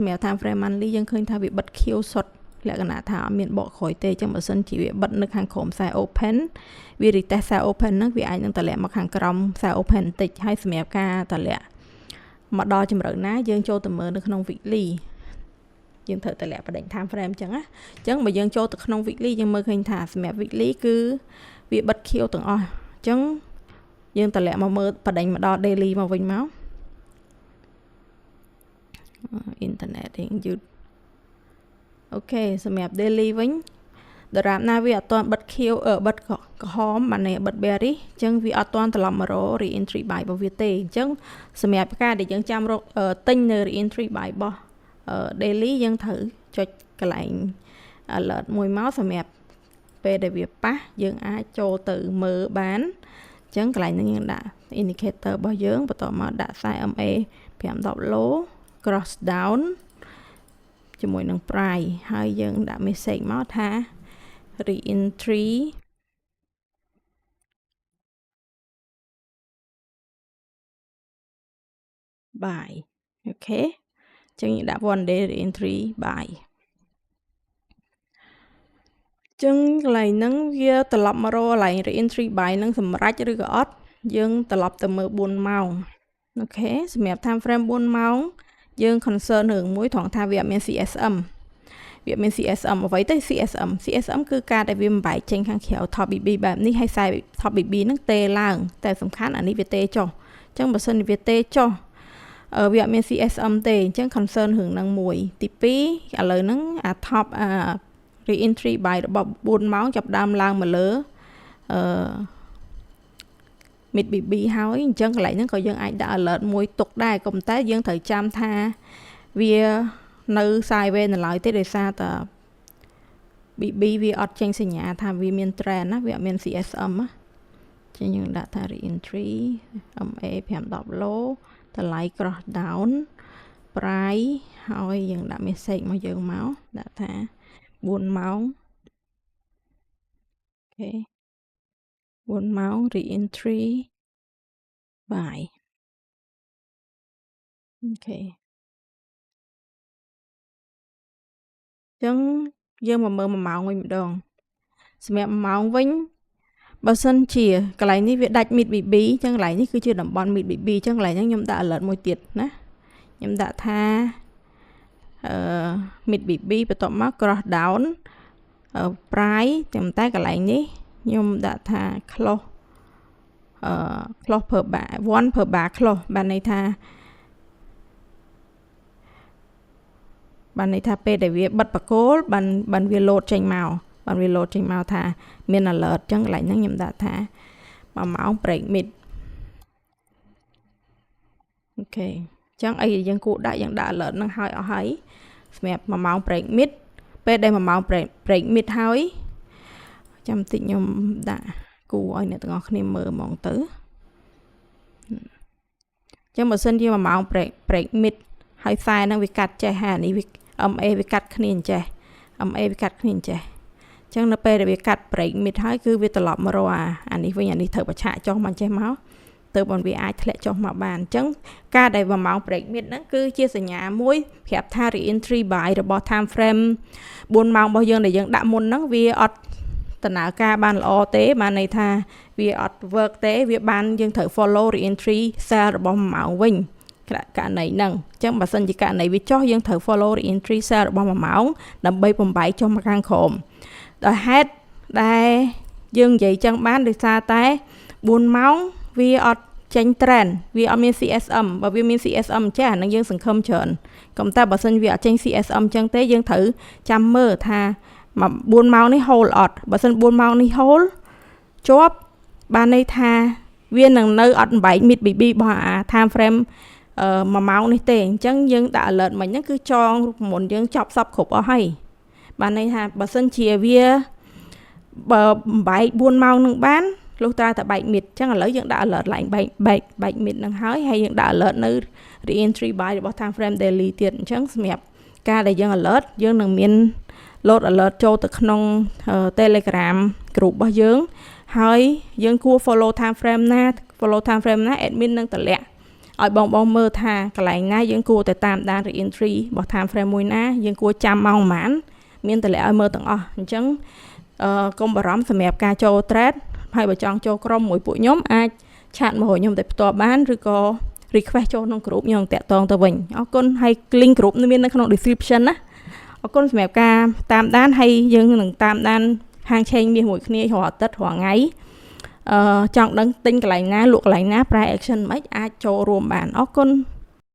សម្រាប់ time frame monthly យើងឃើញថាវាបិទ Q សុទ្ធលក្ខណៈថាអត់មានបកក្រោយទេអញ្ចឹងបើសិនជាវាបិទនៅខាងក្រោមខ្សែ open វា retest ខ្សែ open ហ្នឹងវាអាចនឹងតម្លាក់មកខាងក្រោមខ្សែ open បន្តិចហើយសម្រាប់ការតម្លាក់មកដល់ជម្រៅណាយើងចូលទៅមើលនៅក្នុង weekly យើងត្រូវតម្លាក់បដិញ time frame អញ្ចឹងណាអញ្ចឹងបើយើងចូលទៅក្នុង weekly យើងមើលឃើញថាសម្រាប់ weekly គឺវាបិទ Q ទាំងអស់អញ្ចឹងយើងតម្លាក់មកមើលបដិញមកដល់ daily មកវិញមកinternet យើងយឺតអូខេសម្រាប់ daily វិញដរាបណាវាអត់ទាន់បិទ Q បិទក្រហមបានន័យបិទ bearish អញ្ចឹងវាអត់ទាន់ត្រឡប់មករក re-entry buy របស់វាទេអញ្ចឹងសម្រាប់ការដែលយើងចាំរកទិញនៅ re-entry buy របស់ daily យើងត្រូវចុចកន្លែង alert មួយមកសម្រាប់ពេលដែលវាប៉ះយើងអាចចូលទៅមើលបានអញ្ចឹងកន្លែងនេះយើងដាក់ indicator របស់យើងបន្តមកដាក់ខ្សែ MA 510 low cross down ជាមួយនឹង price ហើយយើងដាក់ message មកថា re-entry buy អូខេចឹងយើងដាក់ one day re-entry buy ចឹងកន្លែងហ្នឹងវាត្រឡប់មករកកន្លែង re-entry buy ហ្នឹងសម្រាប់ឬក៏អត់យើងត្រឡប់ទៅមើល4ម៉ោងអូខេសម្រាប់ time frame 4ម៉ោងយើង concern រឿងមួយត្រង់ថាវាអត់មាន CSM វាមាន CSM អ្វីទៅ CSM គឺការដែលវាបំបែកចេញខាងក្រៅ top BB បែបនេះហើយខ្សែ top BB ហ្នឹងទេឡើងតែសំខាន់អានេះវាទេចុះអញ្ចឹងបើសិនវាទេចុះវាអត់មាន CSM ទេអញ្ចឹង concern រឿងហ្នឹងមួយទី2ឥឡូវហ្នឹងអា top re-entry buy របស់4ម៉ោងចាប់ដើមឡើងមកលើmid BB ហើយអញ្ចឹងកន្លែងហ្នឹងក៏យើងអាចដាក់ alert មួយទុកដែរក៏ប៉ុន្តែយើងត្រូវចាំថាវានៅ sideways នៅឡើយទេដោយសារតែ BB វាអត់ចេញសញ្ញាថាវាមាន trend ណាវាអត់មាន CSM ណាចឹងយើងដាក់ថា re-entry MA 510 low តម្លៃ cross down price ហើយយើងដាក់ message មកយើងមកដាក់ថា4ម៉ោងអូខេ4ម៉ោង re-entry buy អូខេចឹងយើងមកមើល1ម៉ោងវិញម្ដងសម្រាប់1ម៉ោងវិញបើសិនជាកន្លែងនេះវាដាច់ mid BB ចឹងកន្លែងនេះគឺជាតំបន់ mid BB ចឹងកន្លែងហ្នឹងខ្ញុំដាក់ alert មួយទៀតណាខ្ញុំដាក់ថា mid BB បន្ទាប់មក cross down price តែកន្លែងនេះខ្ញុំដាក់ថា close close per bar 1 per bar close បានន័យថាពេលដែលវាបិទបកគោលបានវា load ចេញមកថាមាន alert ចឹងកន្លែងហ្នឹងខ្ញុំដាក់ថា1ម៉ោង break mid អូខេចឹងអីយើងគួរដាក់យើងដាក់ alert ហ្នឹងឲ្យអស់ហើយសម្រាប់1ម៉ោង break mid ពេលដែល1ម៉ោង break mid ហើយចាំតិចខ្ញុំដាក់គូឲ្យអ្នកទាំងអស់គ្នាមើលហ្មងទៅចឹងបើសិនជា1ម៉ោង break mid ហើយខ្សែហ្នឹងវាកាត់ចេះហើយអានេះវា MA វាកាត់គ្នាអញ្ចេះអញ្ចឹងនៅពេលដែលវាកាត់ break mid ហើយគឺវាត្រឡប់មករកអានេះវិញអានេះត្រូវប្រឆាក់ចុះមកចេះមកទៅបើវាអាចធ្លាក់ចុះមកបានអញ្ចឹងការដែល1ម៉ោង break mid ហ្នឹងគឺជាសញ្ញាមួយប្រាប់ថា re-entry buy របស់ time frame 4ម៉ោងរបស់យើងដែលយើងដាក់មុនហ្នឹងវាអត់ដំណើរការបានល្អទេបានន័យថាវាអត់ work ទេវាបានយើងត្រូវ follow re-entry sell របស់1ម៉ោងវិញករណីហ្នឹងអញ្ចឹងបើសិនជាករណីវាចុះយើងត្រូវ follow re-entry sell របស់1ម៉ោងដើម្បីបំបែកចុះមកខាងក្រោមដោយហេតុដែលយើងនិយាយចឹងបានដោយសារតែ4ម៉ោងវាអត់ចេញ trend វាអត់មាន CSM បើវាមាន CSM ចេះអានឹងយើងសង្ឃឹមច្រើនក៏តែបើសិនវាអត់ចេញ CSM ចឹងទេយើងត្រូវចាំមើលថា4ម៉ោងនេះ hold អត់បើសិន4ម៉ោងនេះ hold ជាប់បានន័យថាវានឹងនៅអត់បំបែក mid BB របស់អា time frame 1ម៉ោងនេះទេអញ្ចឹងយើងដាក់ alert មិញហ្នឹងគឺចងមុនយើងចប់សពគ្រប់អស់ហើយបានន័យថាបើសិនជាវាបើបំបែក4ម៉ោងនឹងបានលុះត្រាតែបែក mid អញ្ចឹងឥឡូវយើងដាក់ alert ឡើងបែក mid នឹងហើយយើងដាក់ alert នៅ re-entry buy របស់ time frame daily ទៀតអញ្ចឹងសម្រាប់ការដែលយើង alert យើងនឹងមាន load alert ចូលទៅក្នុង Telegram group របស់យើងហើយយើងគួរ follow time frame ណា admin នឹងតម្លាក់ ឲ្យបងមើលថាកន្លែងណាយើងគួរតែតាមដាន re-entry របស់ time frame មួយណាយើងគួរចាំម៉ោងប៉ុន្មានមានតម្លាក់ឲ្យមើលទាំងអស់អញ្ចឹងកុំបារម្ភសម្រាប់ការចូល trade ហើយបើចង់ចូលក្រុមមួយពួកខ្ញុំអាចឆាតមកខ្ញុំតែផ្ទាល់បានឬក៏ request ចូលក្នុង group ខ្ញុំតាក់ទងទៅវិញអរគុណហើយ link group មាននៅក្នុង description ណាអរគុណសម្រាប់ការតាមដានហើយយើងនឹងតាមដានហាងឆេងមាសមួយគ្នារាល់អាទិត្យរាល់ថ្ងៃចង់ដឹងទិញកន្លែងណាលក់កន្លែងណាប្រើ action មិនអាចចូលរួមបានអរគុណ